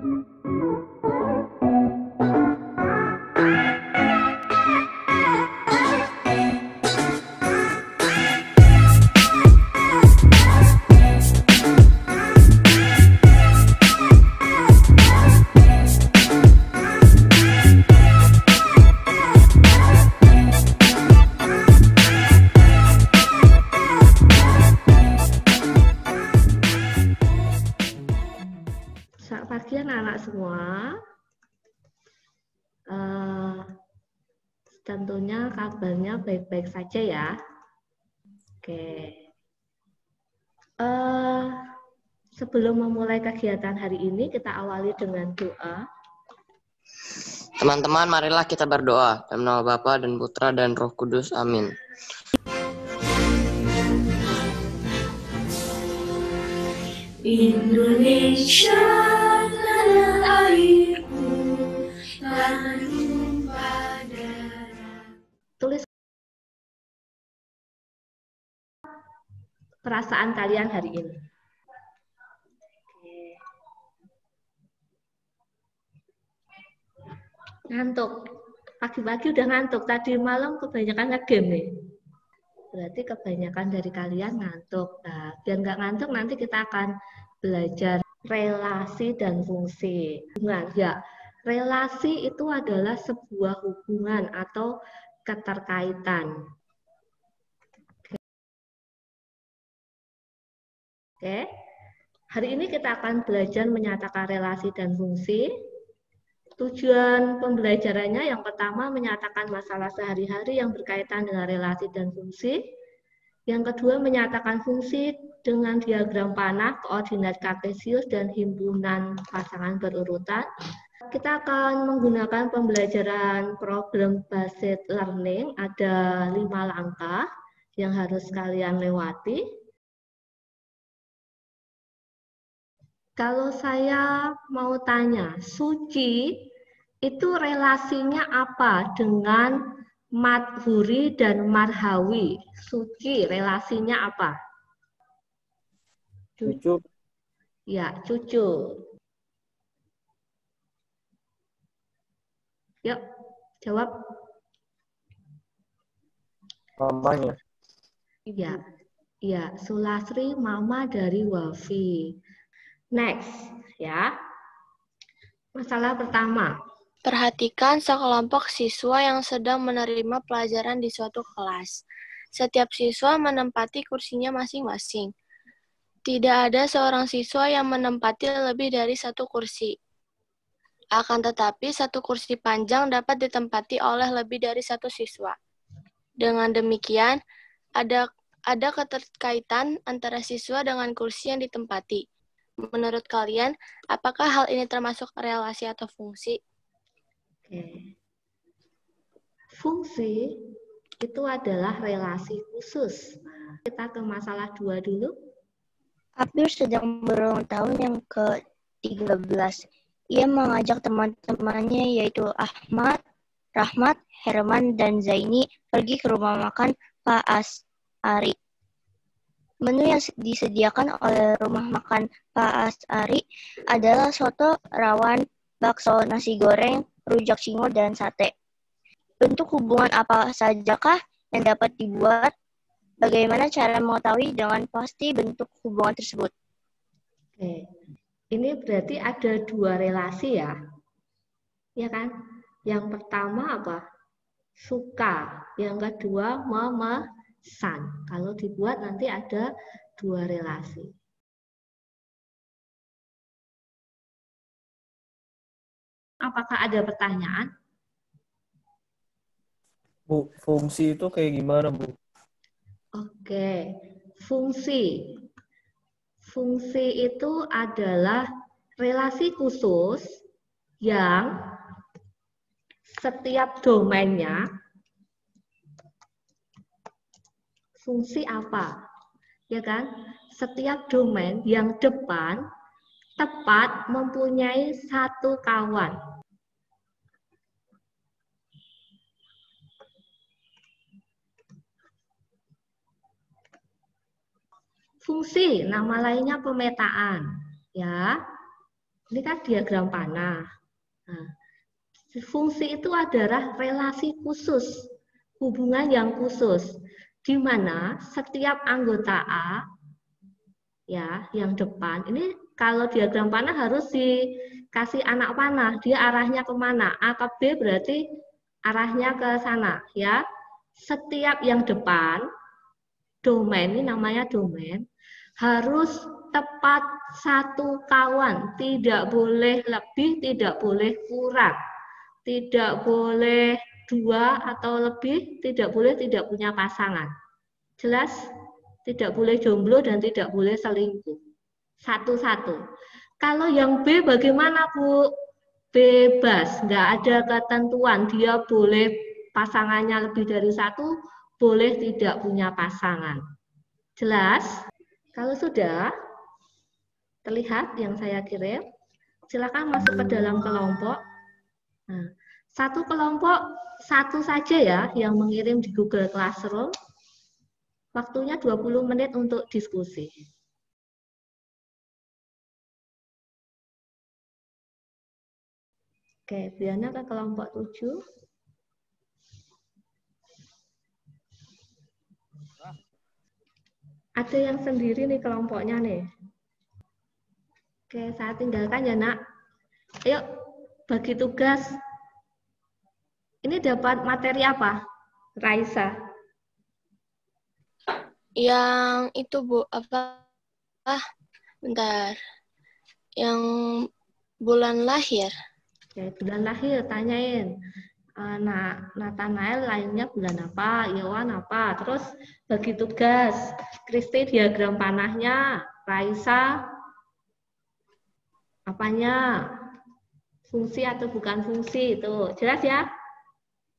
Selamat pagi anak-anak semua. Tentunya kabarnya baik-baik saja ya. Oke. Sebelum memulai kegiatan hari ini, kita awali dengan doa. Teman-teman, marilah kita berdoa. Dalam nama Bapa dan Putra dan Roh Kudus. Amin. Indonesia tanah airku, tanah tumpah darah. Tulis perasaan kalian hari ini. Ngantuk. Pagi-pagi udah ngantuk. Tadi malam kebanyakan nge-game nih. Berarti kebanyakan dari kalian ngantuk. Nah, biar nggak ngantuk nanti kita akan belajar relasi dan fungsi. Hubungan, ya. Relasi itu adalah sebuah hubungan atau keterkaitan. Oke. Hari ini kita akan belajar menyatakan relasi dan fungsi. Tujuan pembelajarannya yang pertama menyatakan masalah sehari-hari yang berkaitan dengan relasi dan fungsi. Yang kedua menyatakan fungsi dengan diagram panah, koordinat kartesius, dan himpunan pasangan berurutan. Kita akan menggunakan pembelajaran program based learning, ada 5 langkah yang harus kalian lewati. Kalau saya mau tanya, Suci itu relasinya apa dengan Madhuri dan Marhawi? Suci relasinya apa? Cucu. Ya, cucu. Yuk, jawab. Mamanya. Iya, iya. Sulasri mama dari Wafi. Next, ya. Masalah pertama. Perhatikan sekelompok siswa yang sedang menerima pelajaran di suatu kelas. Setiap siswa menempati kursinya masing-masing. Tidak ada seorang siswa yang menempati lebih dari satu kursi. Akan tetapi, satu kursi panjang dapat ditempati oleh lebih dari satu siswa. Dengan demikian, ada keterkaitan antara siswa dengan kursi yang ditempati. Menurut kalian, apakah hal ini termasuk relasi atau fungsi? Oke. Fungsi itu adalah relasi khusus. Nah, kita ke masalah 2 dulu. Abdur sedang berulang tahun yang ke-13. Ia mengajak teman-temannya yaitu Ahmad, Rahmat, Herman, dan Zaini pergi ke rumah makan Pak As'ari. Menu yang disediakan oleh rumah makan Pak As'ari adalah soto, rawon, bakso, nasi goreng, rujak cingur, dan sate. Bentuk hubungan apa sajakah yang dapat dibuat? Bagaimana cara mengetahui dengan pasti bentuk hubungan tersebut? Oke. Ini berarti ada 2 relasi ya. Ya kan? Yang pertama apa? Suka. Yang kedua memesan. Kalau dibuat nanti ada 2 relasi. Apakah ada pertanyaan? Bu, fungsi itu kayak gimana, Bu? Oke, fungsi. Fungsi itu adalah relasi khusus yang setiap domainnya fungsi apa? Ya kan? Setiap domain yang depan tepat mempunyai satu kawan. Fungsi, nama lainnya pemetaan, ya. Ini kan diagram panah. Nah, fungsi itu adalah relasi khusus, hubungan yang khusus, di mana setiap anggota A, ya, yang depan, ini kalau diagram panah harus dikasih anak panah, dia arahnya kemana? A ke B berarti arahnya ke sana, ya. Setiap yang depan, domain, ini namanya domain, harus tepat satu kawan, tidak boleh lebih, tidak boleh kurang. Tidak boleh 2 atau lebih, tidak boleh tidak punya pasangan. Jelas? Tidak boleh jomblo dan tidak boleh selingkuh. Satu-satu. Kalau yang B bagaimana, Bu? Bebas, nggak ada ketentuan. Dia boleh pasangannya lebih dari 1, boleh tidak punya pasangan. Jelas? Kalau sudah terlihat yang saya kirim, silakan masuk ke dalam kelompok. Nah, satu kelompok satu saja ya yang mengirim di Google Classroom. Waktunya 20 menit untuk diskusi. Oke, Biana ke kelompok 7. Ada yang sendiri nih kelompoknya nih. Oke, saya tinggalkan ya, Nak. Ayo, bagi tugas. Ini dapat materi apa, Raisa? Yang itu, Bu, apa? Bentar. Yang bulan lahir. Oke, bulan lahir, tanyain. Nathanael lainnya bulan apa, Yohan apa. Terus bagi tugas, Kristi diagram panahnya, Raisa apanya, fungsi atau bukan fungsi, itu jelas ya?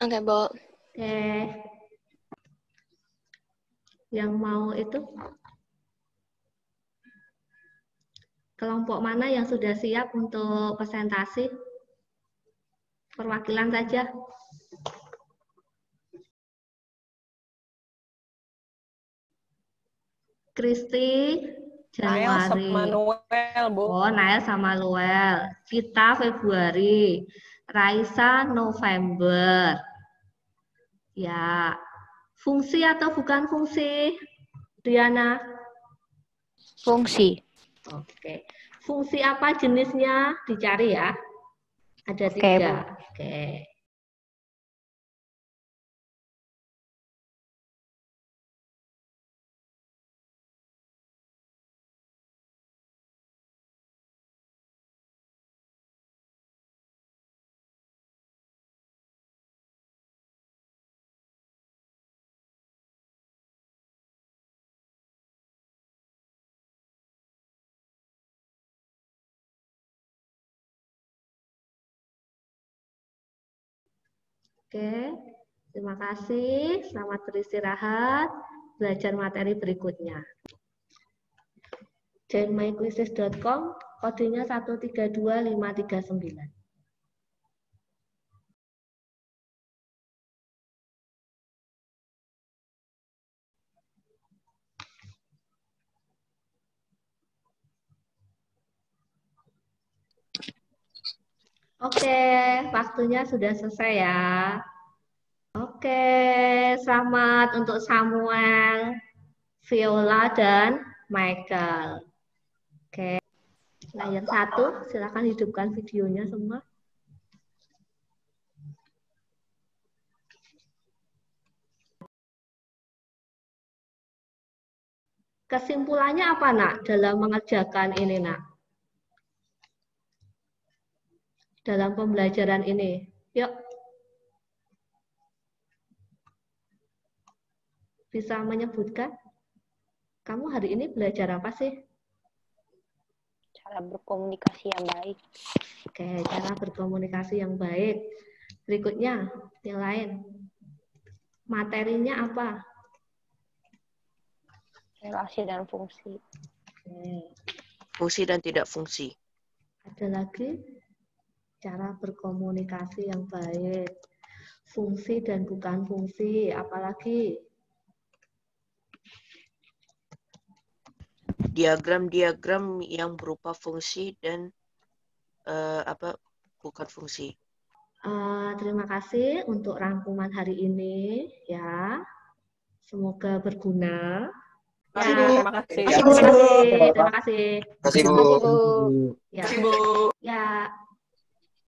Oke, Bu. Oke. Yang mau itu kelompok mana yang sudah siap untuk presentasi? Perwakilan saja. Kristi Januari. Nael sama Noel, Bu. Oh, Nael sama Luel. Kita Februari. Raisa November. Ya. Fungsi atau bukan fungsi? Diana? Fungsi. Oke. Fungsi apa jenisnya? Dicari ya. Ada 3. Oke. Oke, terima kasih. Selamat beristirahat. Belajar materi berikutnya. joinmyquizzes.com, kodenya 132539. Oke, waktunya sudah selesai ya. Oke, selamat untuk Samuel, Viola, dan Michael. Oke, layar 1, silakan hidupkan videonya semua. Kesimpulannya apa, Nak, dalam mengerjakan ini, Nak? Dalam pembelajaran ini. Yuk. Bisa menyebutkan? Kamu hari ini belajar apa sih? Cara berkomunikasi yang baik. Oke, cara berkomunikasi yang baik. Berikutnya, yang lain. Materinya apa? Relasi dan fungsi. Oke. Fungsi dan tidak fungsi. Ada lagi? Cara berkomunikasi yang baik. Fungsi dan bukan fungsi. Apalagi? Diagram-diagram yang berupa fungsi dan bukan fungsi. Terima kasih untuk rangkuman hari ini ya. Semoga berguna. Terima kasih. Terima kasih. Terima kasih, Bu. Ya. Ya.